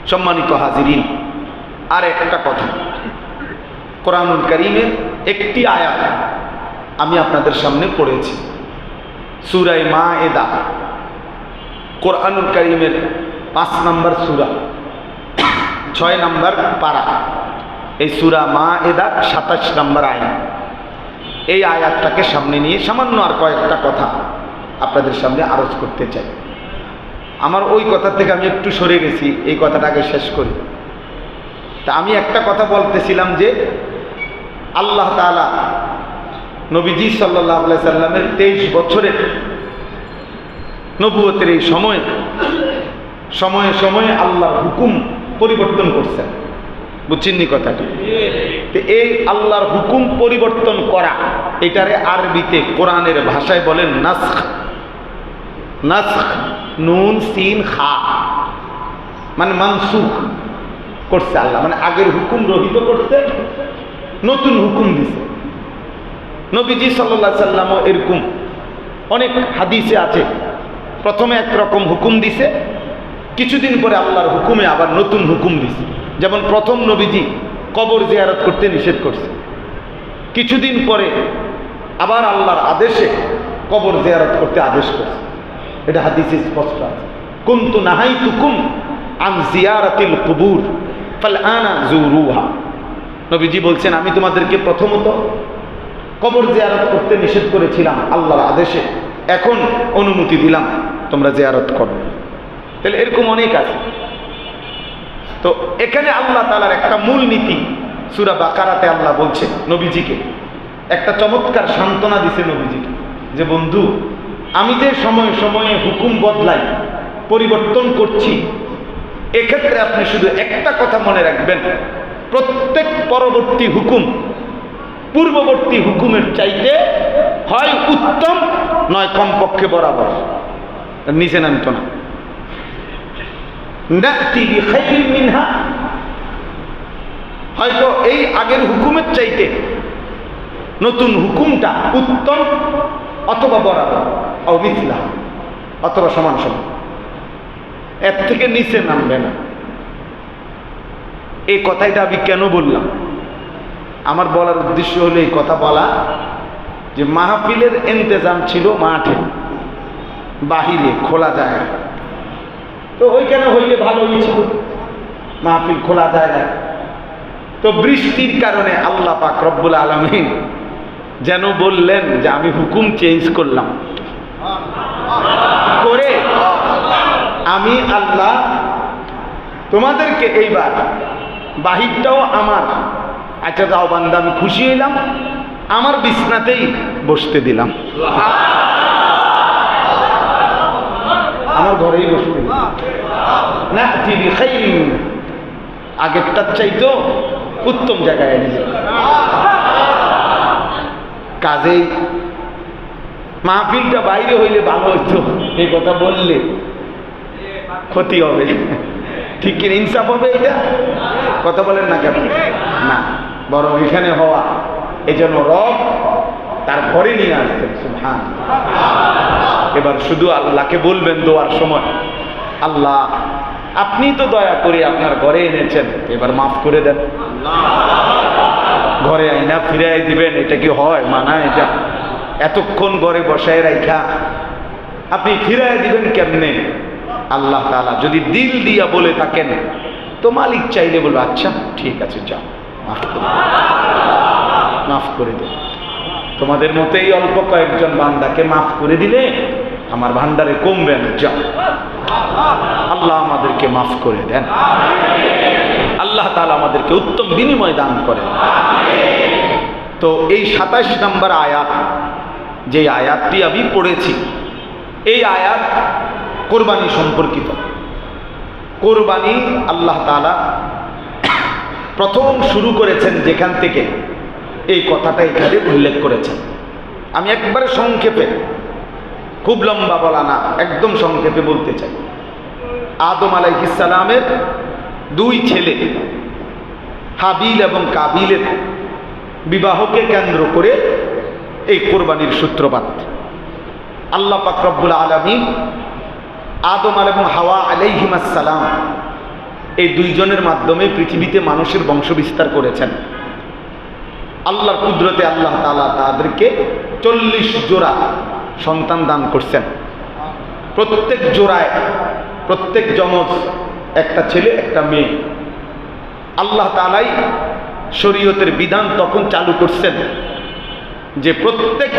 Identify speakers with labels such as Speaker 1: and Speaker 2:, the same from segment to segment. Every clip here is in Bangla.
Speaker 1: সম্মানিত হাজিরিন, আর একটা কথা, কোরআনুল কারীমের একটি আয়াত আমি আপনাদের সামনে পড়েছি, সূরা মায়েদা, কোরআনুল কারীমের 5 নম্বর সূরা, 6 নম্বর পারা, এই সূরা মায়েদা 27 নম্বর আয়াত। এই আয়াতটাকে সামনে নিয়ে সামান্য আর কয়েকটা কথা আপনাদের সামনে আরজ করতে চাই। আমার ওই কথা থেকে আমি একটু সরে গেছি, এই কথাটাকে শেষ করি। তা আমি একটা কথা বলতেছিলাম যে আল্লাহ তাআলা নবীজি সাল্লাল্লাহু আলাইহি সাল্লামের 23 বছরের নবুয়তের এই সময়ে সময়ে আল্লাহর হুকুম পরিবর্তন করছেন। বুঝছেন নি কথাটি? তো এই আল্লাহর হুকুম পরিবর্তন করা, এটারে আরবিতে কোরআনের ভাষায় বলেন নাসখ। নাসখ, নুন সিন খা, মানে মানসুখ করছে আল্লাহ, মানে আগের হুকুম রহিত করছে, নতুন হুকুম দিছে। নবীজি সাল্লাল্লাহু আলাইহি সাল্লামও এরকম অনেক হাদিসে আছে, প্রথমে একরকম হুকুম দিছে, কিছুদিন পরে আল্লাহর হুকুমে আবার নতুন হুকুম দিছে। যেমন প্রথম নবীজি কবর জিয়ারত করতে নিষেধ করছে, কিছুদিন পরে আবার আল্লাহর আদেশে কবর জিয়ারত করতে আদেশ করছে। এটা হাদিসে স্পষ্ট আছে, কুনতু নাহাইতুকুম আন জিয়ারাতিল কুবুর ফালআনা জুরুহা। নবীজি বলছেন, আমি তোমাদেরকে প্রথমত কবর জিয়ারত করতে নিষেধ করেছিলাম আল্লাহর আদেশে, এখন অনুমতি দিলাম তোমরা জিয়ারত করো। তাহলে এরকম অনেক আছে। তো এখানে আল্লাহ তাআলার একটা মূল নীতি, সূরা বাকারাতে আল্লাহ বলছে নবীজিকে, একটা চমৎকার সান্ত্বনা দিছে নবীজিকে, যে বন্ধু, আমি যে সময়ে হুকুম বদলাই, পরিবর্তন করছি, এক্ষেত্রে আপনি শুধু একটা কথা মনে রাখবেন, প্রত্যেক পরবর্তী হুকুম পূর্ববর্তী হুকুমের চাইতে হয় উত্তম, নয় কমপক্ষে বরাবর, নিচে নামতো না। নাতি বিখাইরিন মিনহা, হয়তো এই আগের হুকুমের চাইতে নতুন হুকুমটা উত্তম অথবা বরাবর, ও মিথলা, অথবা সমান সমান, এর থেকে নিচে নামবে না। এই কথাটা আমি কেন বললাম? আমার বলার উদ্দেশ্য হলো এই কথা বলা যে মাহফিলের ইন্তজাম ছিল মাঠে, বাহিরে খোলা জায়গা, তো ওইখানে হইলে ভালোই ছিল, মাহফিল খোলা জায়গা। তো বৃষ্টির কারণে আল্লাহ পাক রব্বুল আলামিন যেন বললেন যে আমি হুকুম চেঞ্জ করলাম, করে আমি আল্লাহ তোমাদেরকে এইবার বাহিরটাও আমার, আচ্ছা যাও বান্দা, আমি খুশি হইলাম, আমার বিছনাতেই বসতে দিলাম, আমার ঘরেই বসতে দিলাম। না তিনি খাইরিন, আগেরটার চাইতো উত্তম জায়গায় এনেছে। কাজেই মাহফিলটা বাইরে হইলে ভালো হইতো, এই কথা বললে ক্ষতি হবে, ঠিক কিনা? ইনসাফ হবে এটা? কথা বলেন না কেন? না, বরং এখানে হওয়া, এই জন্য রব তার ঘরে নিয়ে আসছেন। সুবহানাল্লাহ। এবার শুধু আল্লাহকে বলবেন দোয়ার সময়, আল্লাহ আপনি তো দয়া করে আপনার ঘরে এনেছেন, এবার মাফ করে দেন। ঘরে আইনা ফিরাই দিবেন, এটা কি হয়? মানায় এটা? এতক্ষণ ঘরে বসায় রাখা আপনি ফিরাই দিবেন কেমনে? আল্লাহ তাআলা যদি দিল দিয়া বলে থাকেন, তো মালিক চাইলে বলবে আচ্ছা ঠিক আছে, যাও মাফ করে দেন। তোমাদের মতোই অল্প কয়েকজন বান্দাকে মাফ করে দিলে আমার ভান্ডারে কমবে না, যাও। আল্লাহ আমাদেরকে মাফ করে দেন, আল্লাহ তাআলা আমাদেরকে উত্তম বিনিময় দান করেন। তো এই 27 নম্বর আয়াত, যে আয়াতটি আমি পড়েছি, এই আয়াত কোরবানি সম্পর্কিত। কোরবানি আল্লাহ তাআলা প্রথম শুরু করেছেন যেখান থেকে, এই কথাটা এখানে উল্লেখ করেছেন। আমি একবারে সংক্ষেপে, খুব লম্বা বলা না, একদম সংক্ষেপে বলতে চাই। আদম আলাইহিস সালামের 2 ছেলে হাবিল এবং কাবিলের বিবাহকে কেন্দ্র করে এই কোরবানির সূত্রপাত। আল্লাহ পাক রব্বুল আলামিন আদম এবং হাওয়া আলাইহিমাস সালাম এই দুইজনের মাধ্যমে পৃথিবীতে মানুষের বংশ বিস্তার করেছেন। আল্লাহর কুদরতে আল্লাহ তাআলা তাদেরকে 40 জোড়া সন্তান দান করছেন। প্রত্যেক জোড়ায়, প্রত্যেক যমজ একটা ছেলে একটা মেয়ে। আল্লাহ তাআলাই শরীয়তের বিধান তখন চালু করছেন যে প্রত্যেক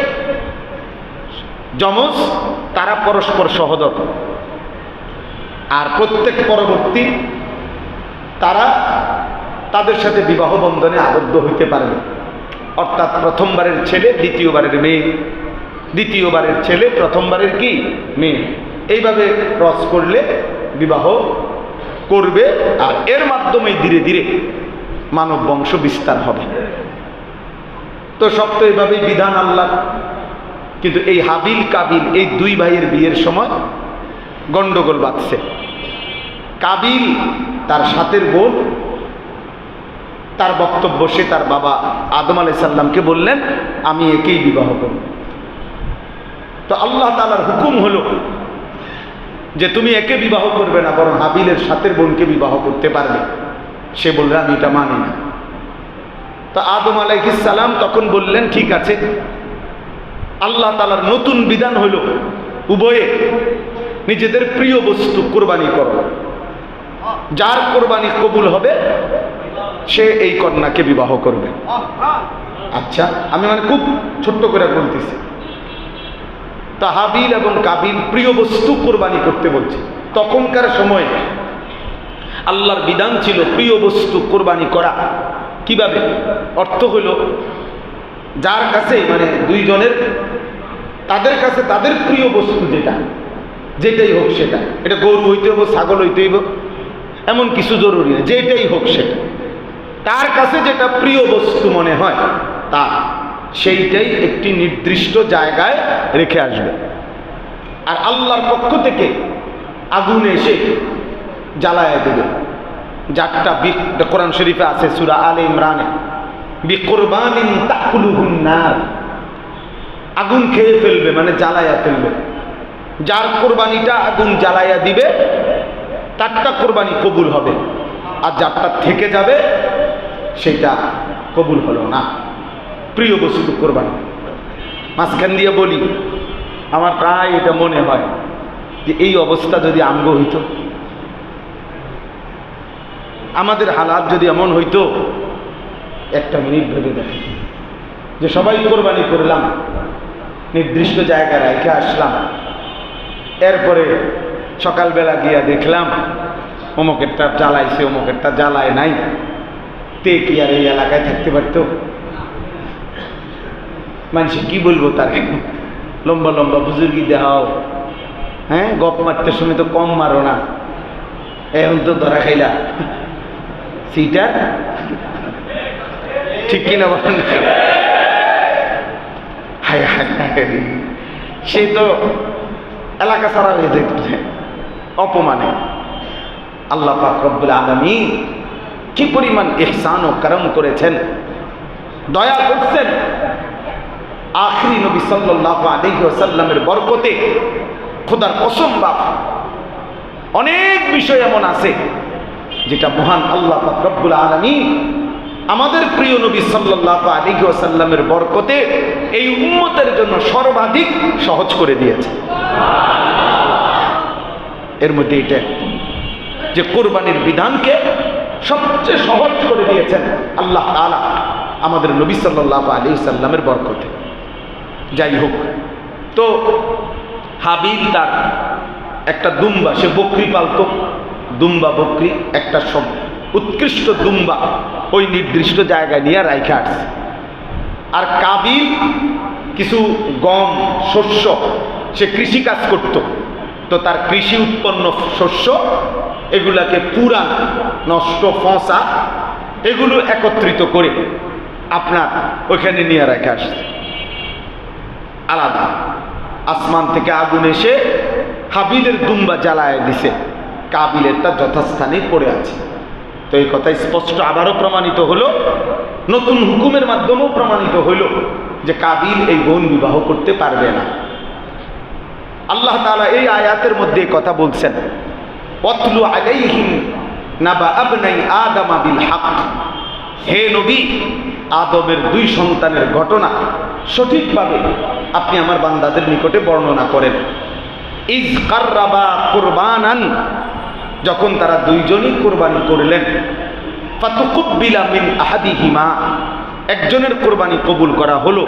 Speaker 1: যমজ তারা পরস্পর সহোদর, আর প্রত্যেক পরবর্তী তারা তাদের সাথে বিবাহ বন্ধনে আবদ্ধ হইতে পারবে। অর্থাৎ প্রথমবারের ছেলে দ্বিতীয়বারের মেয়ে, দ্বিতীয়বারের ছেলে প্রথমবারের কি মেয়ে, এইভাবে ক্রস করলে বিবাহ করবে। আর এর মাধ্যমে ধীরে ধীরে মানব বংশ বিস্তার হবে। তো সব তো এইভাবেই বিধান আল্লাহ। কিন্তু এই হাবিল কাবিল এই দুই ভাইয়ের বিয়ের সময় গন্ডগোল বাঁধছে। কাবিল তার সাথের বোন, তার বক্তব্য সে তার বাবা আদম আলাইহিস সালামকে বললেন আমি একেই বিবাহ করব। তো আল্লাহ তাআলার হুকুম হলো যে তুমি একে বিবাহ করবে না, বরং হাবিলের সাথের বোনকে বিবাহ করতে পারবে। সে বলল আমি এটা মানি না। তো আদম আলাইহিস সালাম তখন বললেন ঠিক আছে, আল্লাহ তাআলার নতুন বিধান হলো উভয়ে নিজেদের প্রিয় বস্তু কোরবানি করো, যার কোরবানি কবুল হবে সে এই কন্যাকে বিবাহ করবে। আচ্ছা, আমি খুব ছোট্ট করে বলতেছি। তা হাবিল এবং কাবিল প্রিয় বস্তু কোরবানি করতে বলছে। তখনকার সময়ে আল্লাহর বিধান ছিল প্রিয় বস্তু কোরবানি করা। কিভাবে? অর্থ হইল যার কাছে দুইজনের তাদের কাছে তাদের প্রিয় বস্তু যেটাই হোক সেটা, এটা গরু হইতে হইব, ছাগল হইতে হইব, এমন কিছু জরুরি না, যেটাই হোক সেটা তার কাছে যেটা প্রিয় বস্তু মনে হয় তার সেইটাই একটি নির্দিষ্ট জায়গায় রেখে আসবে। আর আল্লাহর পক্ষ থেকে আগুন এসে জ্বালায় দেবে। যারটা কোরআন শরীফে আছে সূরা আলে ইমরানে, বিকুরবানিন তাকুলুহুন নার, আগুন খেয়ে ফেলবে, জ্বালায়া ফেলবে। যার কোরবানিটা আগুন জ্বালায়া দিবে তারটা কোরবানি কবুল হবে, আর যারটা থেকে যাবে সেটা কবুল হলো না। প্রিয় বস্তু কোরবানি। মাঝখান দিয়ে বলি, আমার প্রায় এটা মনে হয় যে এই অবস্থা যদি আমগো হইতো, আমাদের হালাত যদি এমন হইতো, একটা মিনিট ভেবে দেখি যে সবাই কোরবানি করলাম, নির্দিষ্ট জায়গায় রেখে আসলাম, এরপরে সকালবেলা গিয়া দেখলাম অমুকেরটা জ্বালাইছে অমুকেরটা জ্বালায় নাই, তে কি আর এই এলাকায় থাকতে পারতো? মানুষ কি বলবো তার? লম্বা লম্বা বুজুর্গি দেখাও, হ্যাঁ, গপ মারতে সময় তো কম মারো না, এখন তো ধরা খাইলা সিটার, ঠিক কিনা বলেন? হায় হায়, সে তো এলাকা ছাড়া হয়ে যেত অপমানে। আল্লাহ পাক রব্বুল আলামিন কি পরিমাণ ইহসান ও করম করেছেন, দয়া করছেন। আখিরি নবী সাল্লাল্লাহু আলাইহি ওয়াসাল্লামের বরকতে খোদার কসম বাপ, অনেক বিষয় এমন আছে যেটা মহান আল্লাহ পাক রব্বুল আলামিন আমাদের প্রিয় নবী সাল্লাল্লাহু আলাইহি ওয়াসাল্লামের বরকতে এই উম্মতের জন্য সর্বাধিক সহজ করে দিয়েছে। এর মধ্যে এটা যে কোরবানির বিধানকে সবচেয়ে সহজ করে দিয়েছেন আল্লাহ তাআলা আমাদের নবী সাল্লাল্লাহু আলাইহি ওয়াসাল্লামের বরকতে। যাই হোক, তো হাবিল তার একটা দুম্বা, সে বকরি পালতো, দুম্বা বকরি, একটা সব উৎকৃষ্ট দুম্বা ওই নির্দিষ্ট জায়গায় নিয়ে রাইখা আসছে। আর কাবিল কিছু গম শস্য, সে কৃষি কাজ করত, তো তার কৃষি উৎপন্ন শস্য এগুলাকে পুরা নষ্ট ফসা এগুলো একত্রিত করে আপনার ওইখানে নিয়ে রাখা আসছে আলাদা। আসমান থেকে আগুন এসে হাবিলের দুম্বা জ্বালায় দিছে, কাবিলেরটা যথাস্থানে পড়ে আছে। তো এই কথা স্পষ্ট আবারও প্রমাণিত হলো, নতুন হুকুমের মাধ্যমেও প্রমাণিত হইল যে কাবিল এই বোন বিবাহ করতে পারবে না। আল্লাহ তাআলা এই আয়াতের মধ্যে কথা বলছেন, ওয়াতলু আলাইহিম নাবা আবনাই আদম বিল হক, হে নবী, আদমের 2 সন্তানের ঘটনা সঠিকভাবে আপনি আমার বান্দাদের নিকটে বর্ণনা করেন। ইজ কাররাবা কুরবানান, যখন তারা 2জনই কুরবানি করলেন, ফাতুকুব্বিলা মিন আহাদিহিমা, একজনের কুরবানি কবুল করা হলো,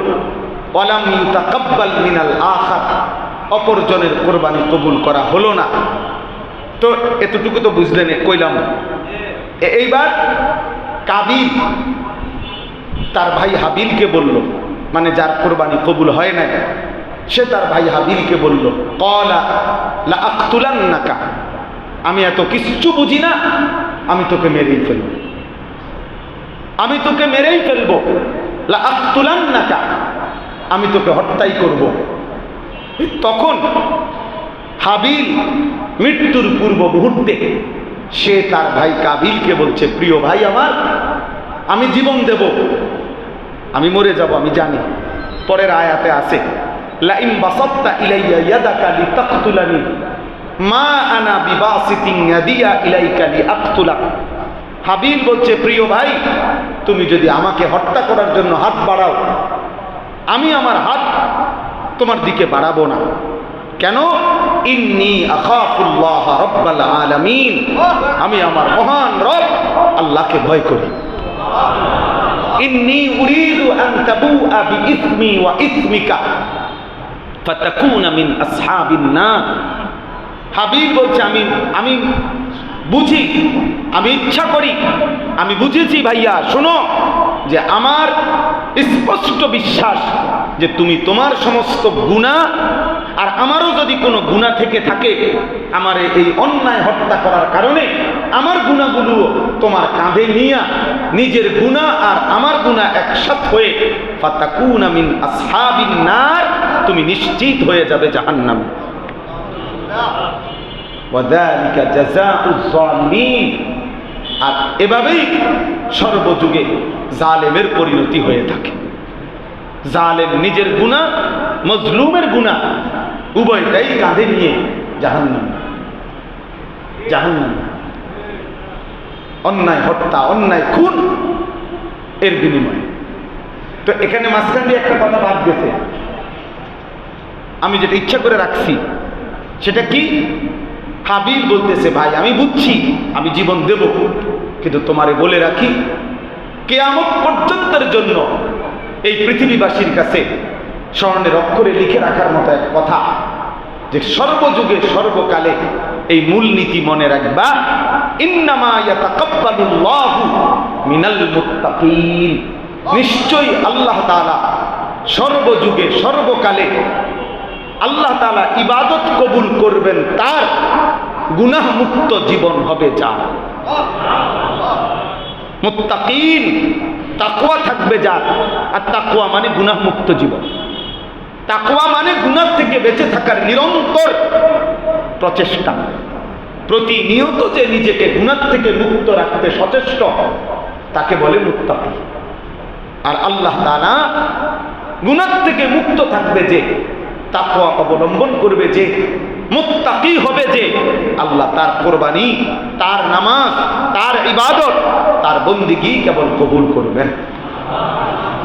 Speaker 1: ওয়ালাম ইউতাকাব্বাল মিনাল আখার, অপরজনের কুরবানি কবুল করা হলো না। তো এতটুকু তো বুঝলেন, কইলাম। এইবার কাবিল তার ভাই হাবিলকে বলল, মানে যার কুরবানি কবুল হয় নাই, সে তার ভাই হাবিলকে বলল, ক্বালা লা আকতুলান্নাকা, আমি এত কিচ্ছু বুঝি না, আমি তোকে মেরেই ফেলব, আমি তোকে মেরেই ফেলব। লা আকতুলান্নাকা, আমি তোকে হত্যাই করব। তখন হাবিল মৃত্যুর পূর্ব মুহূর্তে সে তার ভাই কাবিলকে বলছে, প্রিয় ভাই আমার, আমি জীবন দেব, আমি মরে যাব, আমি জানি। পরের আয়াতে আছে, লা ইন বাসাত্তা ইলাইয়া ইয়াদাকা লিতাকতুলানি মা আনা বিবাসিতিন ইয়াদিয়া ইলাইকা লিআকতুলাক। হাবিল বলছে, প্রিয় ভাই, তুমি যদি আমাকে হত্যা করার জন্য হাত বাড়াও, আমি আমার হাত তোমার দিকে বাড়াবো না। কেন? ইন্নী আখাফুল্লাহ রাব্বাল আলামিন, আমি আমার মহান রব আল্লাহকে ভয় করি। ইন্নী উরিদু আন তাবুআ বিইসমি ওয়া ইসমিকা ফাতাকুনা মিন আসহাবিন নার। হাবিল বলছে, আমি বুঝি, আমি ইচ্ছা করি, আমি বুঝেছি ভাইয়া, শোনো, যে আমার স্পষ্ট বিশ্বাস যে তুমি তোমার সমস্ত গুনাহ, আর আমারও যদি কোনো গুনাহ থেকে থাকে, আমার এই অন্যায় হত্যা করার কারণে আমার গুনাহগুলো তোমার কাঁধে নিয়ে, নিজের গুনাহ আর আমার গুনাহ একসাথ হয়ে ফাতাকুনা মিন আসহাবিন নার, তুমি নিশ্চিত হয়ে যাবে জাহান্নামে। ওয়াযালিকা জাযাউয যালিমিন, আর এভাবেই সর্বযুগে জালেমের পরিণতি হয়ে থাকে। জালেম নিজের গুনাহ, মজলুমের গুনাহ, উভয়টাই কাঁধে নিয়ে জাহান্নাম, জাহান্নাম। অন্যায় হত্যা, অন্যায় খুন, এর বিনিময়ে। তো এখানে মাঝখান দিয়ে একটা কথা বাদ গেছে, আমি যেটা ইচ্ছা করে রাখছি সেটা কি? হাবিল বলতেছে, ভাই আমি বুঝছি, আমি জীবন দেব, কিন্তু তোমারে বলে রাখি, কিয়ামত পর্যন্তের জন্য এই পৃথিবীবাসীর কাছে স্বর্ণের অক্ষরে লিখে রাখার মতো এক কথা, যে সর্বযুগে সর্বকালে এই মূলনীতি মনে রাখবা, ইন্নামা ইয়াতাকাব্বালুল্লাহু মিনাল মুত্তাকিন, নিশ্চয়ই আল্লাহ তাআলা সর্বযুগে সর্বকালে আল্লাহ তাআলা ইবাদত কবুল করবেন, তার গুনাহ মুক্ত জীবন হবে যার। মুত্তাকিন, তাকওয়া থাকবে যার। আর তাকওয়া মানে গুনাহ মুক্ত জীবন। তাকওয়া মানে গুনাহ থেকে বেঁচে থাকার নিরন্তর প্রচেষ্টা, প্রতিনিয়ত যে নিজেকে গুনাহ থেকে মুক্ত রাখতে সচেষ্ট, তাকে বলে মুত্তাকি। আর আল্লাহ তাআলা গুনাহ থেকে মুক্ত থাকবে যে, তাকওয়া অবলম্বন করবে যে, মুত্তাকি হবে যে, আল্লাহ তার কোরবানি, তার নামাজ, তার ইবাদত, তার বন্দিগি কেবল কবুল করবেন।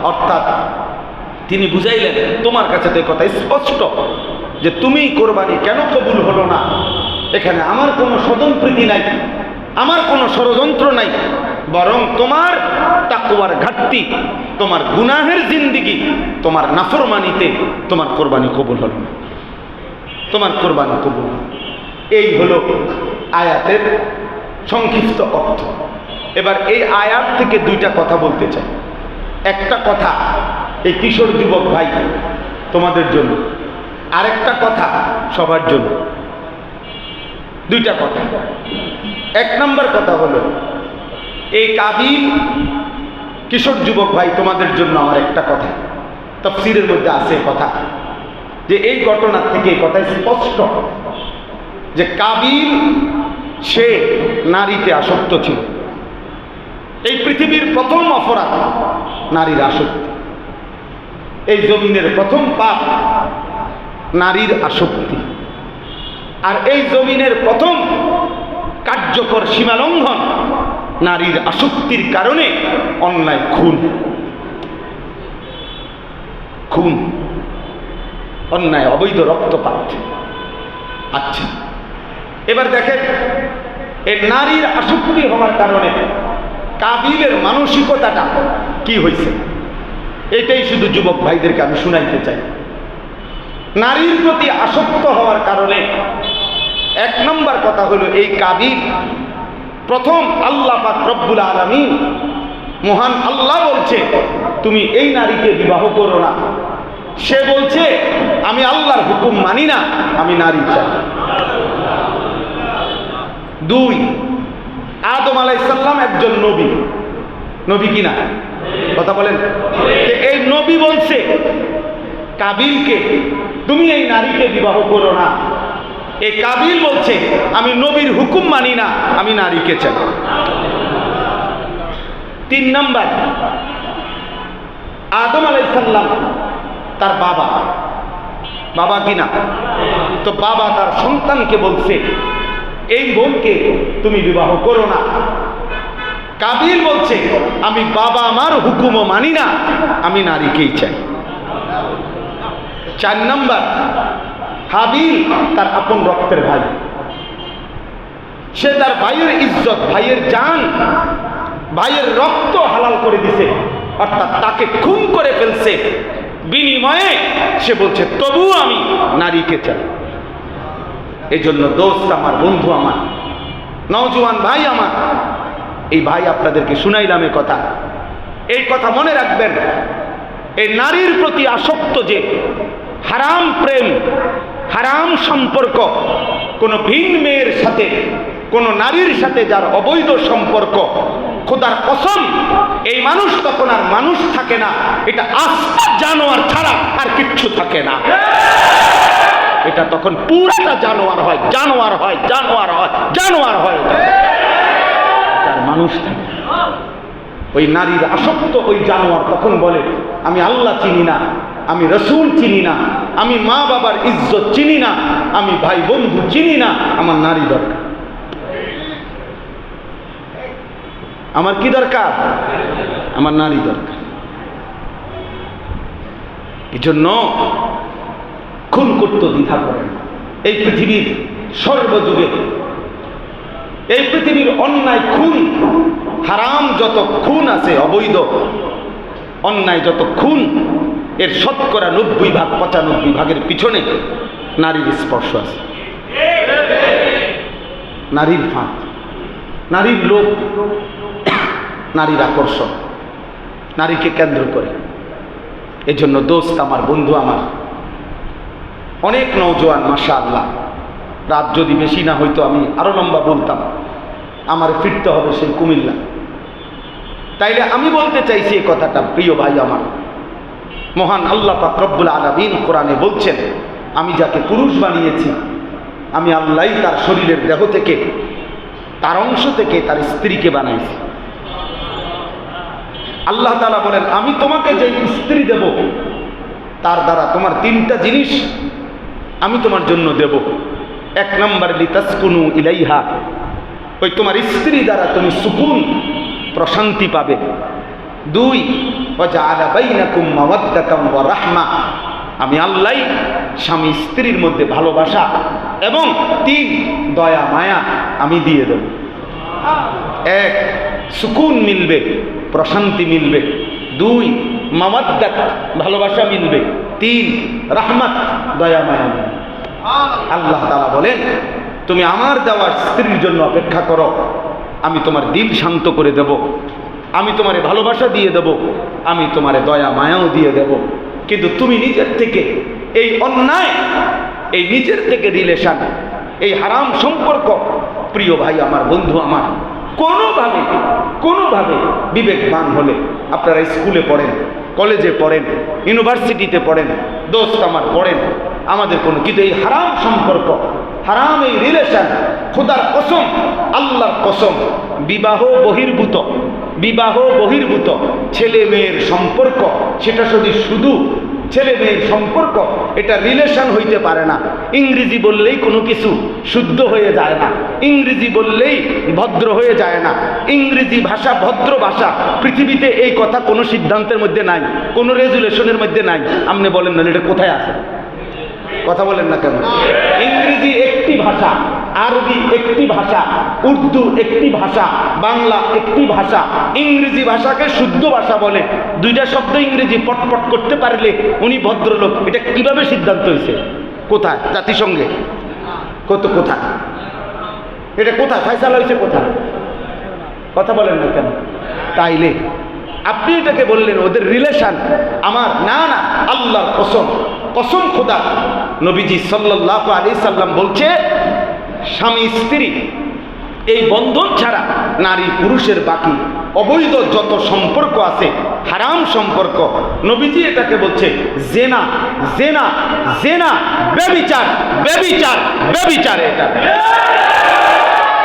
Speaker 1: অর্থাৎ তিনি বুঝাইলেন, তোমার কাছে তো কথা স্পষ্ট যে তুমি কোরবানি কেন কবুল হলো না, এখানে আমার কোনো স্বজনপ্রীতি নাই, আমার কোনো ষড়যন্ত্র নাই, বরং তোমার তাকওয়ার ঘাটতি, তোমার গুনাহের জিন্দিগি, তোমার নাফরমানিতে তোমার কোরবানি কবুল হলো না, তোমার কোরবানি কবুল হলো। এই হলো আয়াতের সংক্ষিপ্ত অর্থ। এবার এই আয়াত থেকে দুইটা কথা বলতে চাই। একটা কথা এই কিশোর যুবক ভাই তোমাদের জন্য, আরেকটা কথা সবার জন্য। দুইটা কথা। এক নম্বর কথা হলো, এই কাবিল কিশোর যুবক ভাই তোমাদের জন্য আমার একটা কথা, তাফসীরের মধ্যে আছে কথা, যে এই ঘটনার থেকে এই কথা স্পষ্ট যে কাবিল সে নারীতে আসক্ত ছিল। এই পৃথিবীর প্রথম অপরাধ নারীর আসক্তি, এই জমিনের প্রথম পাপ নারীর আসক্তি। আর এই জমিনের প্রথম কার্যকর সীমালঙ্ঘন নারীর আসক্তির কারণে অন্যায় খুন, অন্যায় অবৈধ রক্তপাত। আচ্ছা, এবার দেখেন এই নারীর আসক্তি হওয়ার কারণে কাবিলের মানসিকতাটা কি হয়েছে, এটাই শুধু যুবক ভাইদেরকে আমি শুনাইতে চাই। নারীর প্রতি আসক্ত হওয়ার কারণে এক নম্বর কথা হলো, এই কাবিল প্রথম আল্লাহ পাক রব্বুল আলামিন মহান আল্লাহ বলছে তুমি এই নারীকে বিবাহ করো না। সে বলছে আমি আল্লাহর হুকুম মানি না, আমি নারী চাই। দুই, আদম আলাইহিস সালাম একজন নবী কিনা কথা বলেন? এই নবী বলছে কাবিলকে তুমি এই নারীকে বিবাহ করো না। এই কাবিল বলছে আমি নবীর হুকুম মানি না, আমি নারীকে চাই। তিন নাম্বার, আদম আলাইহিস সালাম তার বাবা কিনা, তো বাবা তার সন্তানকে বলছে এই বোনকে তুমি বিবাহ করো না। কাবিল বলছে আমি বাবা আমার হুকুমও মানি না, আমি নারীকেই চাই। চার নাম্বার, হাবিল তার আপন রক্তের ভাই, সে তার ভাইয়ের ইজ্জত, ভাইয়ের জান, ভাইয়ের রক্ত হালাল করে দিছে, অর্থাৎ তাকে খুন করে ফেলছে। বিনিময়ে সে বলছে তবুও আমি নারীকে চাই। এই জন্য দোস্ত আমার, বন্ধু আমার, নওজোয়ান ভাই আমার, এই ভাই আপনাদেরকে শুনাইলাম এই কথা মনে রাখবেন। এই নারীর প্রতি আসক্ত যে হারাম প্রেম, হারাম সম্পর্ক, কোন ভিন মেয়ের সাথে, কোন নারীর সাথে যার অবৈধ সম্পর্ক, খোদার কসম এই মানুষ তখন আর মানুষ থাকে না, এটা আস্ত জানোয়ার ছাড়া আর কিচ্ছু থাকে না। এটা তখন পুরোটা জানোয়ার হয়। তার মানুষ থাকে। ওই নারীর আসক্ত ওই জানোয়ার তখন বলে আমি আল্লাহ চিনি না, আমি রসুল চিনি না, আমি মা বাবার ইজ্জত চিনি না, আমি ভাই বন্ধু চিনি না, আমার নারী দরকার। আমার কি দরকার? আমার নারী দরকার। এই জন্য খুন করতে দ্বিধা করেন। এই পৃথিবীর সর্বযুগে, এই পৃথিবীর অন্যায় খুন, হারাম যত খুন আছে, অবৈধ অন্যায় যত খুন, এর শতকরা 90 ভাগ 95 ভাগের পিছনে নারীর স্পর্শ আছে। নারীর ফাঁদ, নারীর লোভ, নারীর আকর্ষণ, নারীকে কেন্দ্র করে। এই জন্য দোস্ত আমার, বন্ধু আমার, অনেক নওজোয়ান মাশাআল্লাহ, রাত যদি বেশি না হইতো আমি আরো লম্বা বলতাম, আমার ফিরতে হবে সেই কুমিল্লা। তাইলে আমি বলতে চাইছি এই কথাটা, প্রিয় ভাই আমার, মহান আল্লাহ পাক রব্বুল আলামিন কোরআনে বলছেন আমি যাকে পুরুষ বানিয়েছি, আমি আল্লাহই তার শরীরের দেহ থেকে, তার অংশ থেকে তার স্ত্রীকে বানাইছি। আল্লাহ তাআলা বলেন আমি তোমাকে যে স্ত্রী দেব, তার দ্বারা তোমার 3টা জিনিস আমি তোমার জন্য দেব। 1 নম্বর লিতাসকুনু ইলাইহা, ওই তোমার স্ত্রী দ্বারা তুমি সুকুন, প্রশান্তি পাবে। 2 ওয়াজআলা বাইনাকুম মাওয়াদ্দাতাম ওয়া রাহমা, আমি আল্লাহ স্বামী স্ত্রীর মধ্যে ভালোবাসা এবং 3 দয়া মায়া আমি দিয়ে দেব। 1 সুকুন মিলবে, প্রশান্তি মিলবে। 2 মাওয়াদ্দাত, ভালোবাসা মিলবে। 3 রাহমাত, দয়া মায়া মিলবে। আল্লাহ তাআলা বলেন তুমি আমার দেওয়া স্ত্রীর জন্য অপেক্ষা করো, আমি তোমার দিল শান্ত করে দেব, আমি তোমারে ভালোবাসা দিয়ে দেব, আমি তোমারে দয়া মায়াও দিয়ে দেব। কিন্তু তুমি নিজের থেকে এই অন্যায়, এই নিজের থেকে রিলেশন, এই হারাম সম্পর্ক, প্রিয় ভাই আমার, বন্ধু আমার, কোনোভাবে বিবেকবান হলে, আপনারা স্কুলে পড়েন, কলেজে পড়েন, ইউনিভার্সিটিতে পড়েন, দোস্ত আমার পড়েন, আমাদের কিন্তু এই হারাম সম্পর্ক, হারাম এই রিলেশন, খোদার কসম, আল্লাহর কসম, বিবাহ বহির্ভূত ছেলে মেয়ের সম্পর্ক, সেটা যদি শুধু ছেলে মেয়ের সম্পর্ক, এটা রিলেশন হইতে পারে না। ইংরেজি বললেই কোনো কিছু শুদ্ধ হয়ে যায় না, ইংরেজি বললেই ভদ্র হয়ে যায় না। ইংরেজি ভাষা ভদ্র ভাষা, পৃথিবীতে এই কথা কোনো সিদ্ধান্তের মধ্যে নাই, কোনো রেজুলেশনের মধ্যে নাই। আপনি বলেন না এটা কোথায় আছে? কথা বলেন না কেন? ইংরেজি একটি ভাষা, আরবি একটি ভাষা, উর্দু একটি ভাষা, বাংলা একটি ভাষা। ইংরেজি ভাষাকে শুদ্ধ ভাষা বলে। দুইটা শব্দ ইংরেজি পটপট করতে পারলে উনি ভদ্রলোক। এটা কিভাবে সিদ্ধান্ত হয়েছে? কোথায়? জাতিসংঘে? কোথায় এটা? কোথায় ফয়সালা হয়েছে? কোথায়? কথা বলেন না কেন? তাইলে আপনি এটাকে বললেন ওদের রিলেশন। আমার না না, আল্লাহর কসম, কসম খোদা, নবীজি সাল্লাল্লাহু আলাইহি সাল্লাম বলছে স্বামী স্ত্রী এই বন্ধন ছাড়া নারী পুরুষের বাকি অবৈধ যত সম্পর্ক আছে, হারাম সম্পর্ক, নবীজি এটাকে বলছে জেনা, জেনা, জেনা, ব্যভিচার, ব্যভিচার, ব্যভিচার। এটা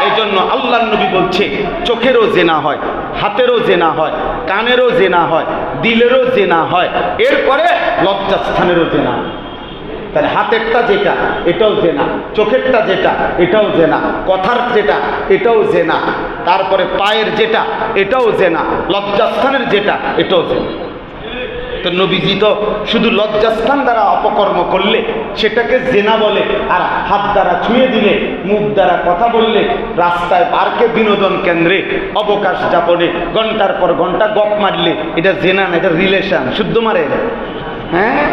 Speaker 1: এই জন্য আল্লাহর নবী বলছে চোখেরও জেনা হয়, হাতেরও জেনা হয়, কানেরও জেনা হয়, দিলেরও জেনা হয়, এরপরে লজ্জাস্থানেরও জেনা। তাহলে হাতেরটা যেটা এটাও জেনা, চোখেরটা যেটা এটাও জেনা, কথার যেটা এটাও জেনা, তারপরে পায়ের যেটা এটাও জেনা, লজ্জাস্থানের যেটা এটাও জেনা। তো নবীজি তো শুধু লজ্জাস্থান দ্বারা অপকর্ম করলে সেটাকে জেনা বলে, আর হাত দ্বারা ছুঁয়ে দিলে, মুখ দ্বারা কথা বললে, রাস্তায় পার্কে বিনোদন কেন্দ্রে অবকাশ যাপনে ঘন্টার পর ঘন্টা গপ মারলে এটা জেনা না, এটা রিলেশন। শুদ্ধ মারে? হ্যাঁ,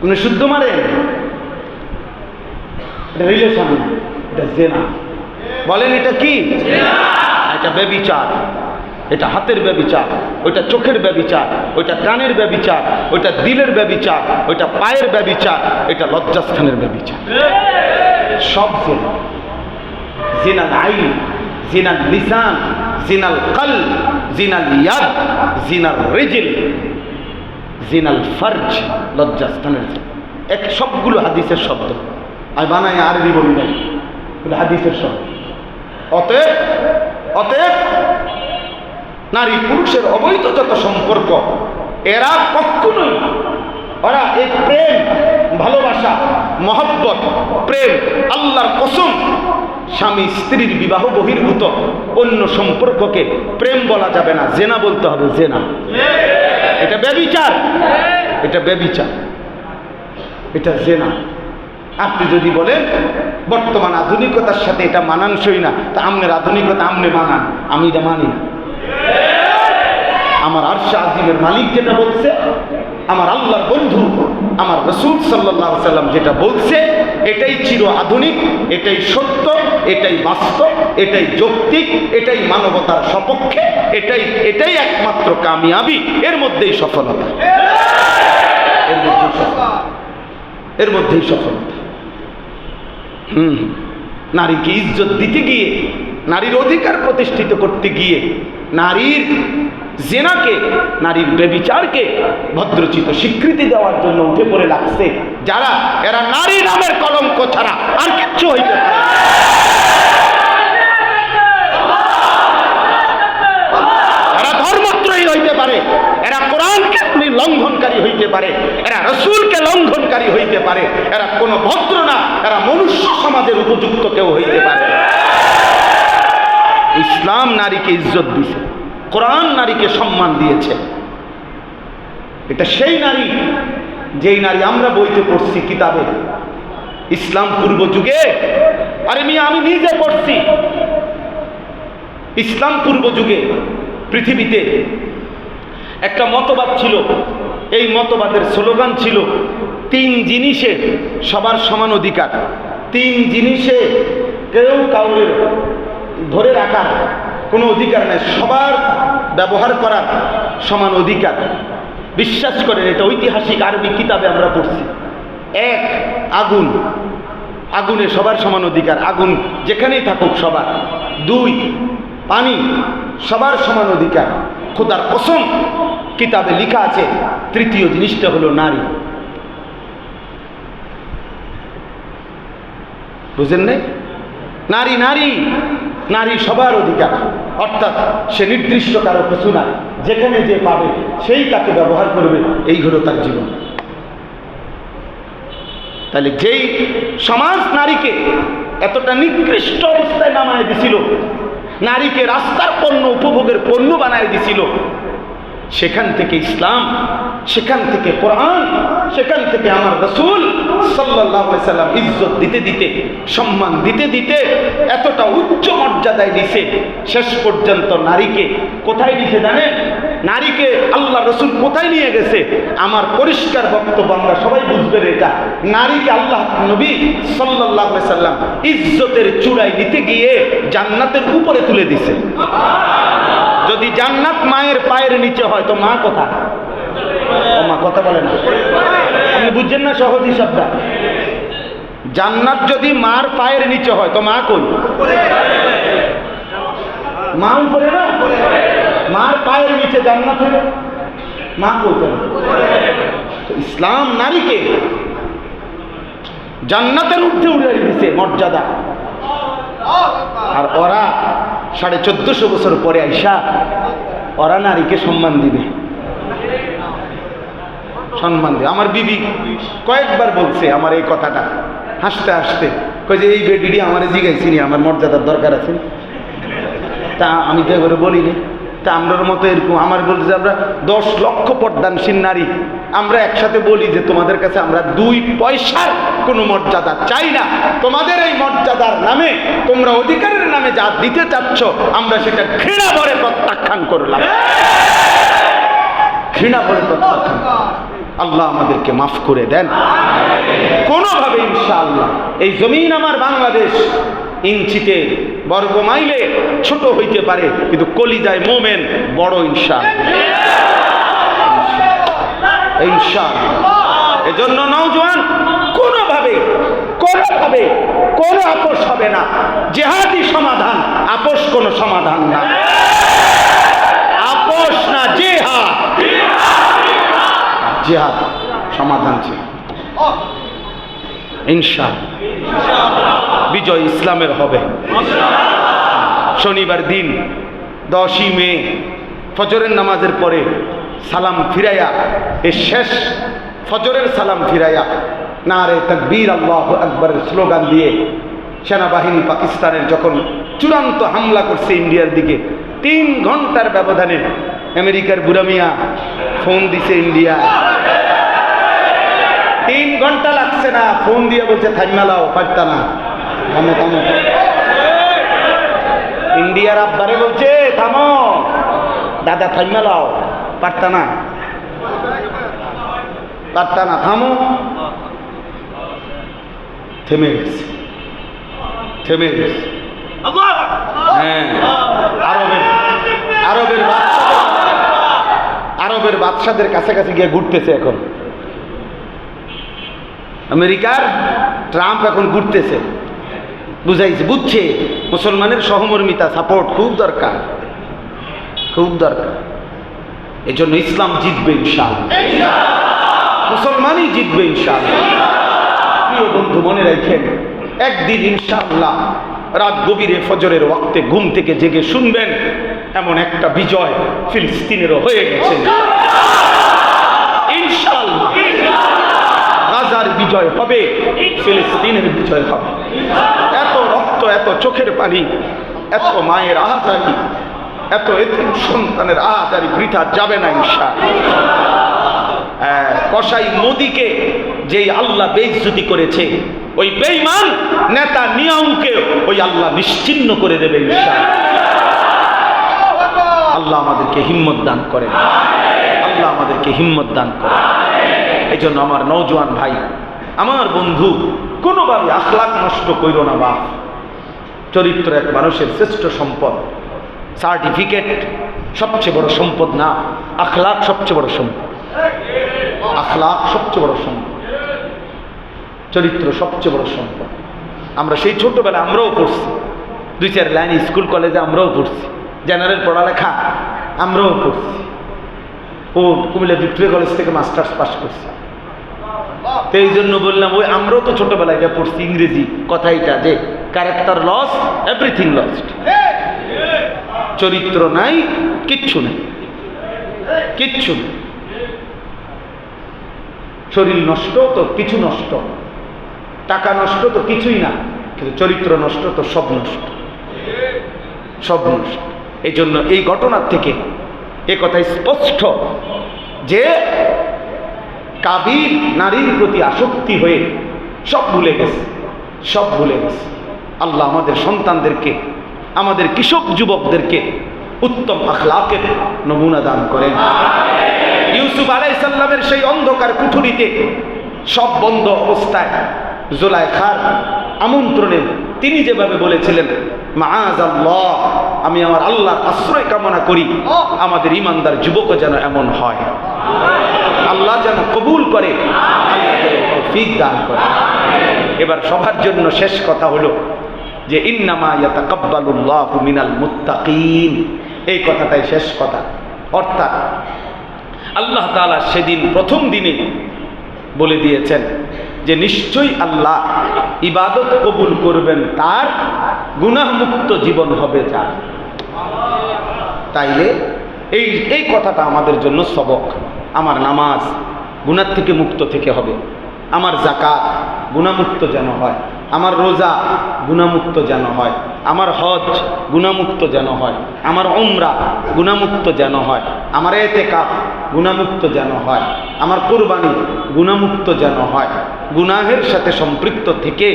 Speaker 1: উনি শুদ্ধ মারেন? এটা রিলেশন না, এটা জেনা। বলেন এটা কি? এটা ব্যভিচার। এটা হাতের ব্যভিচার, ওইটা চোখের ব্যভিচার, ওইটা কানের ব্যভিচার, ওইটা দিলের ব্যভিচার, ওইটা পায়ের ব্যভিচার, এটা লজ্জাস্থানের ব্যভিচার। সব জেনা। জিনাল আইন, জিনাল লিসান, জিনাল কলব, জিনাল ইয়াদ, জিনাল রিজল, জিনাল ফরজ, লজ্জাস্থানের। এক সবগুলো হাদিসের শব্দ, আমি বানাই আরবি বলি নাই, হাদিসের শব্দ। অতএব অতএব নারী পুরুষের অবৈধ যত সম্পর্ক, এরা কখনোই, ওরা এই প্রেম, ভালোবাসা, মহব্বত, প্রেম, আল্লাহর কসম, স্বামী স্ত্রীর বিবাহ বহির্ভূত অন্য সম্পর্ককে প্রেম বলা যাবে না, জেনা বলতে হবে। জেনা, এটা ব্যভিচার, এটা ব্যভিচার, এটা জেনা। আপনি যদি বলেন বর্তমান আধুনিকতার সাথে এটা মানানসই না, তা আপনার আধুনিকতা আপনি মানান, আমি এটা মানি না। আমার আরশ আজিমের মালিক যেটা বলছে, আমার আল্লাহর বন্ধু আমার রাসূল সাল্লাল্লাহু আলাইহি সাল্লাম যেটা বলছে, এটাই চির আধুনিক, এটাই সত্য, এটাই বাস্তব, এটাই যৌক্তিক, এটাই মানবতার সপক্ষে, এটাই একমাত্র কামিয়াবি, এর মধ্যেই সফলতা, এর মধ্যেই সফলতা। নারীকে ইজ্জত দিতে গিয়ে, নারীর অধিকার প্রতিষ্ঠিত করতে গিয়ে, নারীর জেনাকে, নারীর ব্যভিচারকে ভদ্রচিত স্বীকৃতি দেওয়ার জন্য উঠে পড়ে লাগছে যারা, এরা নারী নামের কলঙ্ক ছাড়া আর কিচ্ছু হইতে পারে না। এরা ধর্মত্রয়ী হইতে পারে, এরা কোরআনকে লঙ্ঘনকারী হইতে পারে, এরা রাসূলকে লঙ্ঘনকারী হইতে পারে, এরা কোনো ভদ্র না, এরা মনুষ্য সমাজের উপযুক্ত কেউ হইতে পারে। ইসলাম নারীকে ইজ্জত দিয়েছে, কোরআন নারীকে সম্মান দিয়েছে। এটা সেই নারী, যেই নারী আমরা বইতে পড়ছি, কিতাবে, ইসলাম পূর্ব যুগে। আরে মিয়া, আমি নিজে পড়ছি। ইসলাম পূর্ব যুগে পৃথিবীতে একটা মতবাদ ছিল, এই মতবাদের স্লোগান ছিল 3 জিনিসে সবার সমান অধিকার। 3 জিনিসে কেউ কাউকে ধরে রাখার কোনো অধিকার নেই, সবার ব্যবহার করার সমান অধিকার। বিশ্বাস করেন, এটা ঐতিহাসিক আরবি কিতাবে আমরা পড়ছি। 1, আগুন, আগুনে সবার সমান অধিকার, আগুন যেখানেই থাকুক সবার। 2, পানি, সবার সমান অধিকার। খোদার কসম, কিতাবে লেখা আছে 3য় জিনিসটা হলো নারী। বুঝেন নাই? নারী, নারী, নারী সবার অধিকার, অর্থাৎ সে নির্দিষ্ট কারো কিছু না, যেখানে যে পাবে সেই তাকে ব্যবহার করবে, এই হলো তার জীবন। তাহলে যেই সমাজ নারীকে এতটা নিকৃষ্ট অবস্থায় নামায় দিছিল, নারীকে রাস্তার পণ্য, উপভোগের পণ্য বানায় দিছিল, সেখান থেকে ইসলাম, সেখান থেকে কোরআন, সেখান থেকে আমার রাসূল সাল্লাল্লাহু আলাইহি সাল্লাম ইজ্জত দিতে দিতে, সম্মান দিতে দিতে এতটা উচ্চ মর্যাদায় দিছে। শেষ পর্যন্ত নারীকে কোথায় দিছে জানেন? নারীকে আল্লাহ রাসূল কোথায় নিয়ে গেছে? আমার পরিষ্কার বক্তব্য, আমরা সবাই বুঝবেন এটা, নারীকে আল্লাহ নবী সাল্লাল্লাহু আলাইহি সাল্লাম ইজ্জতের চূড়ায় নিতে গিয়ে জান্নাতের উপরে তুলে দিছে। যদি জান্নাত মায়ের পায়ের নিচে হয় তো মা কোথায়? ও মা কথা বলে না, আপনি বুঝছেন না সহজ হিসাবটা? জান্নাত যদি মার পায়ের নিচে হয় তো মা কই? মা উপরে না, মার পায়ের নিচে জান্নাত হবে, মা কই? ইসলাম নারীকে জান্নাতের ঊর্ধ্বে উড়িয়ে দিয়েছে মর্যাদা। আর ওরা 1450 বছর পরে আইসা ওরা নারীকে সম্মান দিবে, সম্মান দিবে। আমার বিবি কয়েকবার বলছে আমার এই কথাটা, হাসতে হাসতে কই যে এই বেডিডি আমার জিগাইছিনি আমার মর্যাদার দরকার আছে, তা আমি তো এবারে বলিনি। তা আমরার মতো এরকম আমার বলছে যে আমরা 10 লক্ষ পর্দানশীল নারী, আমরা একসাথে বলি যে তোমাদের কাছে আমরা 2 পয়সার কোনো মর্যাদা চাই না, তোমাদের এই মর্যাদার নামে, তোমরা অধিকারের নামে যা দিতে চাচ্ছ আমরা সেটা ঘৃণা ভরে প্রত্যাখ্যান করলাম, ঘৃণা ভরে প্রত্যাখ্যান। আল্লাহ আমাদেরকে মাফ করে দেন কোনোভাবে ইনশাআল্লাহ। এই জমিন আমার বাংলাদেশ, ইঞ্চিতে বর্গ মাইলে ছোট হইতে পারে, কিন্তু কলিজায় মোমেন বড় ইনশাআল্লাহ, ইনশাআল্লাহ। এজন্য নওজোয়ান কোনোভাবে কোনো আপোষ হবে না। জিহাদি সমাধান, আপোষ কোনো সমাধান না, আপোষ না, জিহাদ, জিহাদ সমাধান ছিল ইনশাআল্লাহ। বিজয় ইসলামের হবে। শনিবার দিন 10ই মে ফজরের নামাজের পরে সালাম ফিরাইয়া, এই শেষ ফজরের সালাম ফিরাইয়া নারে তাকবীর আল্লাহু আকবরের স্লোগান দিয়ে সেনাবাহিনী পাকিস্তানের যখন চূড়ান্ত হামলা করছে ইন্ডিয়ার দিকে, 3 ঘন্টার ব্যবধানে আমেরিকার বুড়া মিয়া ফোন দিছে ইন্ডিয়া, 3 ঘন্টা লাগছে না, ফোন দিয়ে বলছে থাইমালাও, পারতা না, থামো থামো। ইন্ডিয়ার আব্বারে বলছে থামো দাদা, থাইমালাও, পারতা না, পারতা না, থামো। থেমে গেছে, থেমে গেছে। হ্যাঁ, আরবের বাদশাদের কাছাকাছি গিয়ে ঘুরতেছে এখন। আমেরিকার ট্রাম্প এখন ঘুরতেছে, বুঝাইছে, বুঝছে মুসলমানের সহমর্মিতা, সাপোর্ট খুব দরকার, খুব দরকার। এই জন্য ইসলাম জিতবে ইনশাআল্লাহ, মুসলমানই জিতবে ইনশাআল্লাহ। প্রিয় বন্ধু মনে রাখেন, একদিন ইনশাআল্লাহ রাত গভীরে ফজরের ওয়াক্তে ঘুম থেকে জেগে শুনবেন এমন একটা বিজয় ফিলিস্তিনেরও হয়ে গেছে ইনশাআল্লাহ। গাজার বিজয় হবে, ফিলিস্তিনের বিজয় হবে। এত রক্ত, এত চোখের পানি, এত মায়ের আহাজারি, এত এতিম সন্তানের আহাজারি বৃথা যাবে না ইনশাআল্লাহ। কসাই মোদিকে যেই আল্লাহ বেইজ্জতি করেছে, ওই বেঈমান নেতা নিয়াউকে ওই আল্লাহ নিশ্চিহ্ন করে দেবে ইনশাআল্লাহ। আল্লাহ আমাদেরকে হিম্মত দান করেন, আল্লাহ আমাদেরকে হিম্মত দান করেন। এই জন্য আমার নওজোয়ান ভাই, আমার বন্ধু, কোনোভাবে আখলাক নষ্ট কইর না বাপ। চরিত্র এক মানুষের শ্রেষ্ঠ সম্পদ। সার্টিফিকেট সবচেয়ে বড় সম্পদ না, আখলাক সবচেয়ে বড় সম্পদ। আখলাক সবচেয়ে বড় সম্পদ, চরিত্র সবচেয়ে বড় সম্পদ। আমরা সেই ছোটবেলায় আমরাও পড়ছি, 2-4 লাইন স্কুল কলেজে আমরাও পড়ছি, জেনারেল পড়ালেখা আমরাও পড়ছি। ও কুমিল্লা ভিক্টোরিয়া কলেজ থেকে মাস্টার্স পাস করছে। তো এই জন্য বললাম, ওই আমরাও তো ছোটবেলায় যা পড়ছি ইংরেজি কথাইটা যে ক্যারেক্টার লস, এভরিথিং লস্ট। চরিত্র নাই, কিচ্ছু নেই, কিচ্ছু নেই। শরীর নষ্ট তো কিছু নষ্ট, টাকা নষ্ট তো কিছুই না, কিন্তু চরিত্র নষ্ট তো সব নষ্ট, সব নষ্ট। এই জন্য এই ঘটনার থেকে এ কথা স্পষ্ট যে কাবিল নারীর প্রতি আসক্তি হয়ে সব ভুলে গেছে, সব ভুলে গেছে। আল্লাহ আমাদের সন্তানদেরকে, আমাদের কৃষক যুবকদেরকে উত্তম আখলাকের নমুনা দান করেন। ইউসুফ আলাইহিস সালামের সেই অন্ধকার কুঠুরিতে সব বন্ধ অবস্থায় জুলাইখার আমন্ত্রণে তিনি যেভাবে বলেছিলেন, মাআযাল্লাহ, আমি আমার আল্লাহর আশ্রয় কামনা করি আমাদের ইমানদার যুবকও যেন এমন হয়, আল্লাহ যেন কবুল করে, আল্লাহ যেন তৌফিক দান করে। এবার সবার জন্য শেষ কথা হলো যে ইন্নামা ইয়াতাকাব্বালুল্লাহু মিনাল মুত্তাকিন, এই কথাটাই শেষ কথা। অর্থাৎ আল্লাহ তাআলা সেদিন প্রথম দিনে বলে দিয়েছেন যে নিশ্চয়ই আল্লাহ ইবাদত কবুল করবেন তার, গুনাহমুক্ত জীবন হবে যার। তাইলে এই কথাটা আমাদের জন্য সবক। আমার নামাজ গুনাহ থেকে মুক্ত থেকে হবে, আমার যাকাত গুনাহমুক্ত যেন হয়, আমার রোজা গুনাহমুক্ত যেন হয়, আমার হজ গুনাহমুক্ত যেন হয়, আমার উমরা গুনাহমুক্ত যেন হয়, আমার ইতিকাফ গুনাহমুক্ত যেন হয়, আমার কুরবানি গুনাহমুক্ত যেন হয়। গুনাহের সাথে সম্পৃক্ত থেকে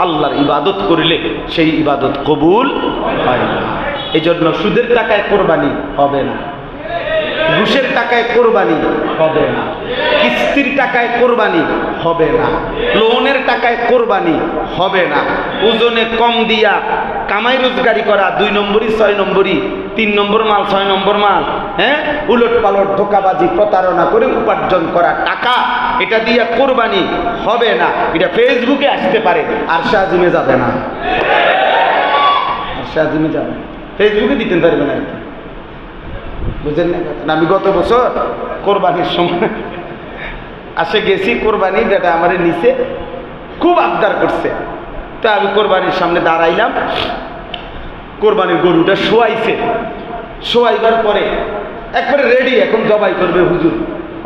Speaker 1: আল্লাহর ইবাদত করলে সেই ইবাদত কবুল হয় না। এই জন্য সুদের টাকায় কোরবানি হবে না, ঘুষের টাকায় কোরবানি হবে না, কিস্তির টাকায় কোরবানি হবে না, লোনের টাকায় কোরবানি হবে না, ওজনে কম দিয়া কামাই রোজগারি করা 2 নম্বরই 6 নম্বরই 3 নম্বর মাল 6 নম্বর মাল, হ্যাঁ, উলট পালট ধোকাবাজি প্রতারণা করে উপার্জন করা টাকা, এটা দিয়া কোরবানি হবে না। এটা ফেসবুকে আসতে পারে, আর শাহজিমে যাবে না, আর শাহজিমে যাবে, ফেসবুকে দিতে পারবে না। বুঝলেন না? আমি গত বছর কোরবানির সময় আসে গেছি, কোরবানি যেটা আমার নিচে খুব আবদার করছে, তা আমি কোরবানির সামনে দাঁড়াইলাম, কোরবানির গরুটা শোয়াইছে, শোয়াইবার পরে একবারে রেডি, এখন জবাই করবে হুজুর।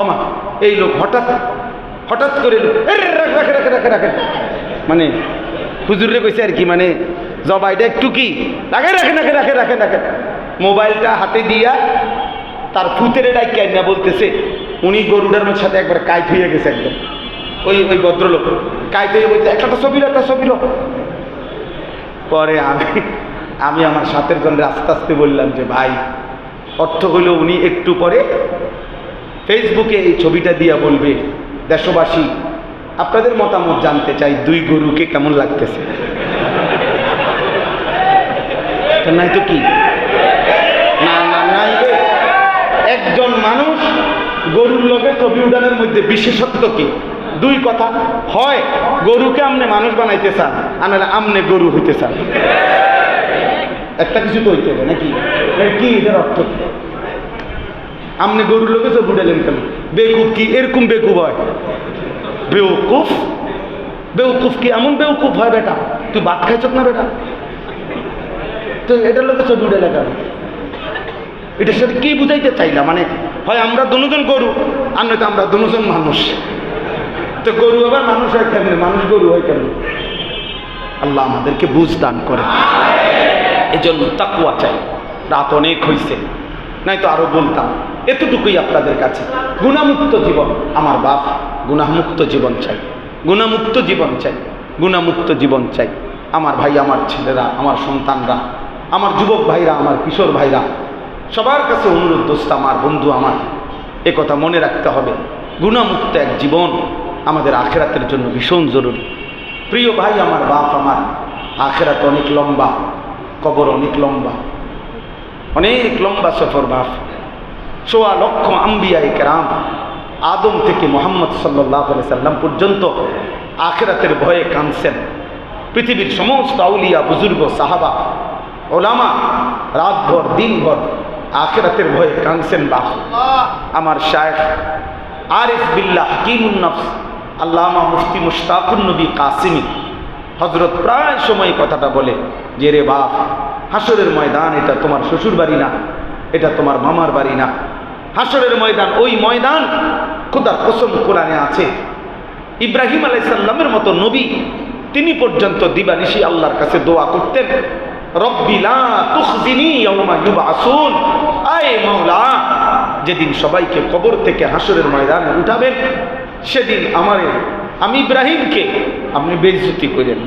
Speaker 1: ওমা, এই লোক হঠাৎ করে রাখে রাখে রাখে রাখে, মানে হুজুরে কইছে আর কি, মানে জবাইটা একটু কি রাখে রাখে রাখে রাখে রাখে রাখে, মোবাইলটা হাতে দিয়া তার ফুতের ডাইকে না বলতেছে, উনি গরুটার সাথে একবার কাইট হয়ে গেছে একদম, ওই ভদ্রলোক কাইট হয়ে বলছে একটা ছবি একটা ছবি। পরে আমি আমার সাথের জন্য আস্তে আস্তে বললাম যে ভাই, অর্থ হইল উনি একটু পরে ফেসবুকে এই ছবিটা দিয়া বলবে, দেশবাসী আপনাদের মতামত জানতে চাই 2 গরুকে কেমন লাগতেছে। নাই তো কি, না না নাই, একজন মানুষ গরুর লগে ছবি উঠানোর মধ্যে বিশেষত্ব কি? 2 কথা, হয় গরুকে আমনে মানুষ বানাইতে চান, আর নাহলে আমনে গরু হইতে চান, একটা কিছু তো হইতে হবে নাকি? কি এটার অর্থ কি? আমনে গরুর লগে ছবি উঠালেন কেন? বেকুব কি এরকম বেকুব হয়? বেউকুফ, বেউকুফ কি এমন বেউকুফ হয় বেটা? তুই ভাত খাইছ না বেটা? তো এটার লোকে ছবি উঠে কেন? এটার সাথে কি বুঝাইতে চাইলা? মানে হয় আমরা দুজন গরু, আর নয়তো আমরা দুজন মানুষ। তো গরু আবার মানুষ হয় কেন? মানুষ গরু হয় কেন? আল্লাহ আমাদেরকে বুঝ দান করে। এজন্য তাকওয়া চাই। রাত অনেক হয়েছে, নাই তো আরো বলতাম। এতটুকুই আপনাদের কাছে, গুণামুক্ত জীবন। আমার বাপ গুনাহমুক্ত জীবন চাই, গুণামুক্ত জীবন চাই, গুণামুক্ত জীবন চাই। আমার ভাই, আমার ছেলেরা, আমার সন্তানরা, আমার যুবক ভাইরা, আমার কিশোর ভাইরা, সবার কাছে অনুরোধ, দোস্ত আমার, বন্ধু আমার, এ কথা মনে রাখতে হবে, গুণামুক্ত এক জীবন আমাদের আখেরাতের জন্য ভীষণ জরুরি। প্রিয় ভাই, আমার বাপ, আমার আখেরাত অনেক লম্বা, কবর অনেক লম্বা, অনেক লম্বা সফর বাপ। 1.25 লক্ষ আম্বিয়ায়ে কেরাম, আদম থেকে মুহাম্মদ সাল্লাল্লাহু আলাইহি সাল্লাম পর্যন্ত আখেরাতের ভয়ে কাঁদছেন। পৃথিবীর সমস্ত আউলিয়া, বুজুর্গ, সাহাবা, ওলামা রাতভর দিনভর আখেরাতের ভয়ে কাঁদছেন বাপ। আমার শায়েখ আরিফ বিল্লাহ হাকিমুন নফস আল্লামা মুফতি মুশতাকুন নবী কাসিমি হযরত প্রায় সময় কথাটা বলে যে রে বাপ, হাসরের ময়দান এটা তোমার শ্বশুর বাড়ি না, এটা তোমার মামার বাড়ি না। হাসরের ময়দান ওই ময়দান, খোদার কসম কোরআনে আছে, ইব্রাহিম আলাইহিস সালামের মতো নবী তিনি পর্যন্ত দিবানিশি আল্লাহর কাছে দোয়া করতেন, রব্বি লা তুখজিনি ইয়াওমা ইউবআসুন, আয় মাওলা, যেদিন সবাইকে কবর থেকে হাসরের ময়দানে উঠাবেন সেদিন আমি ইব্রাহিমকে আপনি বেইজ্জতি করেন।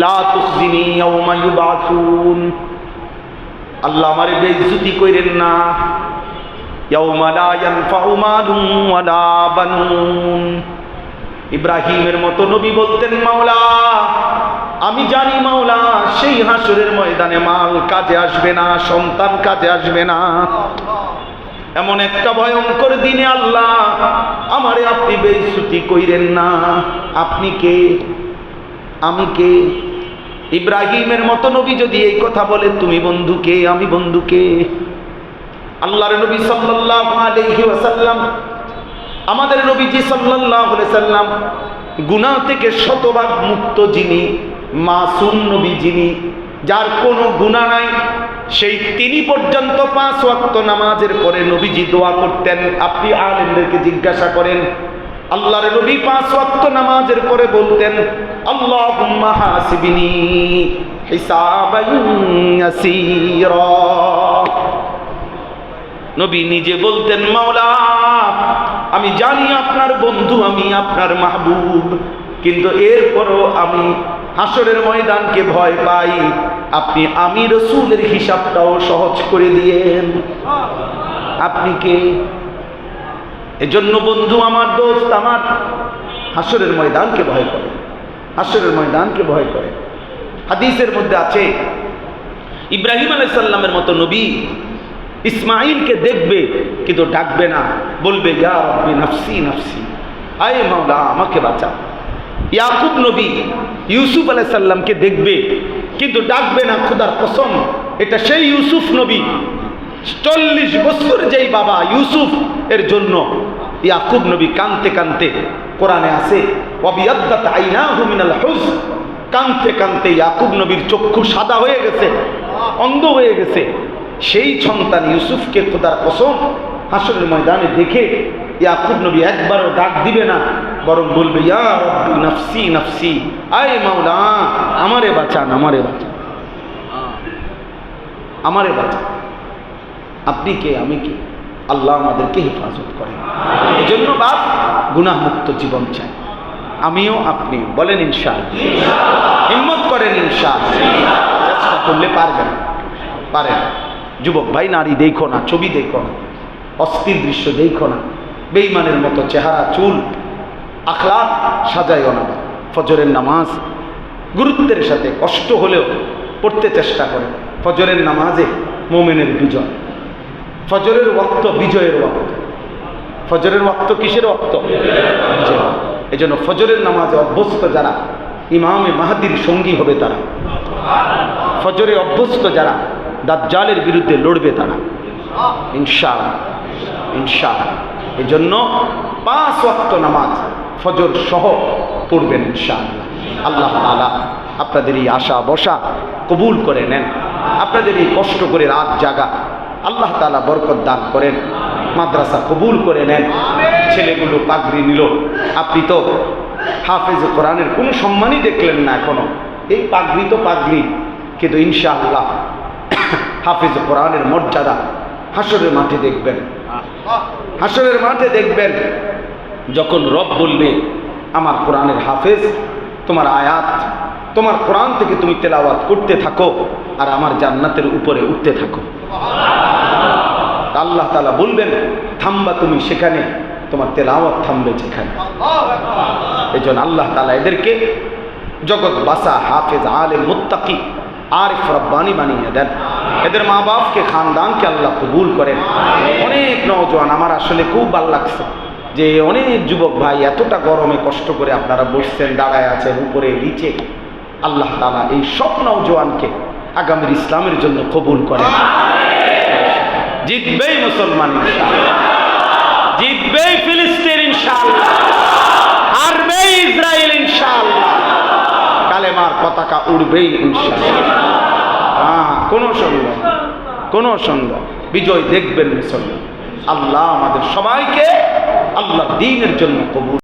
Speaker 1: লা তুখজিনি ইয়াওমা ইউবআসুন, আল্লাহ আমারে বেইজ্জতি করেন না। ইয়াওমা লা ইয়ানফাউ মালুন ওয়ালা বানুন, ইব্রাহিমের মতো নবী বলতেন, মাওলা আমি জানি মাওলা সেই হাসরের ময়দানে মাল কাজে আসবে না, সন্তান কাজে আসবে না। এমন একটা ভয়ঙ্কর দিনে আল্লাহ আমারে আপনি বেইজ্জতি কইরেন না। আপনি কে, আমি কে? ইব্রাহিমের মতো নবী যদি এই কথা বলে, তুমি বন্ধু কে, আমি বন্ধু কে? আল্লাহর নবী সাল্লাল্লাহু আলাইহি ওয়াসাল্লাম, আমাদের নবীজি সাল্লাল্লাহু আলাইহি সাল্লাম গুনাহ থেকে শতভাগ মুক্ত যিনি, মাসুম নবী যিনি, যার কোনো গুনাহ নাই, সেই তিনি পর্যন্ত 5 ওয়াক্ত নামাজের পরে নবীজি দোয়া করতেন। আপনি আলেমদেরকে জিজ্ঞাসা করেন, আল্লাহর নবী 5 ওয়াক্ত নামাজের পরে বলতেন, আল্লাহুম্মা হাসিবনি হিসাবান ইয়াসীরা। নবী নিজে বলতেন, মাওলা আমি জানি আপনার বন্ধু, আমি আপনার মাহবুব, কিন্তু এরপরও আমি হাসরের ময়দানকে ভয় পাই, আপনি আমি রাসূলের হিসাবটাও সহজ করে দিয়েন। আপনি কে? এজন্য বন্ধু আমার, দোস্ত আমার, হাসরের ময়দানকে ভয় করে, হাসরের ময়দানকে ভয় করে। হাদিসের মধ্যে আছে, ইব্রাহিম আলাইহিস সালামের মতো নবী ইসমাঈলকে দেখবে কিন্তু ডাকবে না, বলবে ইয়া রব্বি নাফসি নাফসি, আয় মাওলা আমাকে বাঁচা। ইয়াকুব নবী ইউসুফ আলাইহিস সালামকে দেখবে কিন্তু ডাকবে না, খোদার কসম এটা সেই ইউসুফ নবী, 40 বছর যেই বাবা ইউসুফ এর জন্য ইয়াকুব নবী কাঁদতে কাঁদতে, কোরআনে আছে ওয়াবিয়াদ্দাত আইনাহু মিনাল হুজন, কাঁদতে কাঁদতে ইয়াকুব নবীর চক্ষু সাদা হয়ে গেছে, অন্ধ হয়ে গেছে। সেই সন্তান ইউসুফকে খোদার কসম হাসরের ময়দানে দেখে ইয়াকুব নবী একবারও ডাক দিবে না, বরং বলবে ইয়া রব্বি নাফসি নাফসি, আয় মাওলা আমারে বাঁচান, আমারে বাঁচান, আমারে বাঁচান। আপনি কে, আমি কে? আল্লাহ আমাদেরকে হেফাজত করেন। এজন্য বাপ গুনাহ মুক্ত জীবন চাই, আমিও আপনি বলেন ইনশাআল্লাহ, হিম্মত করেন ইনশাআল্লাহ। চেষ্টা করলে পারবেন, পারেন। যুবক ভাই, নারী দেখো না, ছবি দেখো না, অস্থির দৃশ্য দেখো না, বেঈমানের মতো চেহারা, চুল, আখলাক সাজাইও না। ফজরের নামাজ গুরুত্বের সাথে কষ্ট হলেও পড়তে চেষ্টা করে। ফজরের নামাজে মুমিনের বিজয়, ফজরের ওয়াক্ত বিজয়ের ওয়াক্ত। ফজরের ওয়াক্ত কিসের ওয়াক্ত? বিজয়। এই জন্য ফজরের নামাজে অভ্যস্ত যারা ইমামে মাহদির সঙ্গী হবে তারা, ফজরে অভ্যস্ত যারা দাজ্জালের বিরুদ্ধে লড়বে তারা, ইনশাআল্লাহ ইনশাআল্লাহ। এই জন্য 5 ওয়াক্ত নামাজ ফজর সহ পড়বেন ইনশাআল্লাহ। আল্লাহ তাআলা আপনাদের এই আশা বসা কবুল করে নেন, আপনাদের এই কষ্ট করে রাত জাগা আল্লাহ তাআলা বরকত দান করেন, মাদ্রাসা কবুল করে নেন। ছেলেগুলো পাগড়ি নিল, আপনি তো হাফেজ কোরআনের কোনো সম্মানই দেখলেন না এখনো। এই পাগড়ি তো পাগড়ি, কিন্তু ইনশাআল্লাহ হাফেজ কোরআনের মর্যাদা হাসরের মাঠে দেখবেন, হাসরের মাঠে দেখবেন। যখন রব বলবে আমার কোরআনের হাফেজ, তোমার আয়াত, তোমার কোরআন থেকে তুমি তেলাওয়াত করতে থাকো আর আমার জান্নাতের উপরে উঠতে থাকো। আল্লাহ তাআলা বলবেন থামবা তুমি সেখানে, তোমার তেলাওয়াত থামবে যেখানে। এজন্য আল্লাহ তাআলা এদেরকে জগৎ বাসা হাফেজ, আলেম, মুত্তাকি, আরিফ, রব্বানি বানিয়ে দেন। এদের মা বাপকে, খানদানকে আল্লাহ কবুল করেন। অনেক নওজোয়ান, আমার আসলে খুব ভালো লাগছে যে অনেক যুবক ভাই এতটা গরমে কষ্ট করে আপনারা বসছেন, দাঁড়ায় আছেন উপরে নিচে। আল্লাহ তাআলা এই সব নওজোয়ানকে আগামীর ইসলামের জন্য কবুল করেন। জিতবেই মুসলমান ইনশাআল্লাহ, জিতবেই ফিলিস্তিন ইনশাআল্লাহ, হারবেই ইসরায়েল ইনশাআল্লাহ। পতাকা উড়বেই ইনশাআল্লাহ। কোনো সন্দেহ, কোনো সন্দেহ, বিজয় দেখবেন মুসলমান। আল্লাহ আমাদের সবাইকে আল্লাহ দ্বীনের জন্য কবুল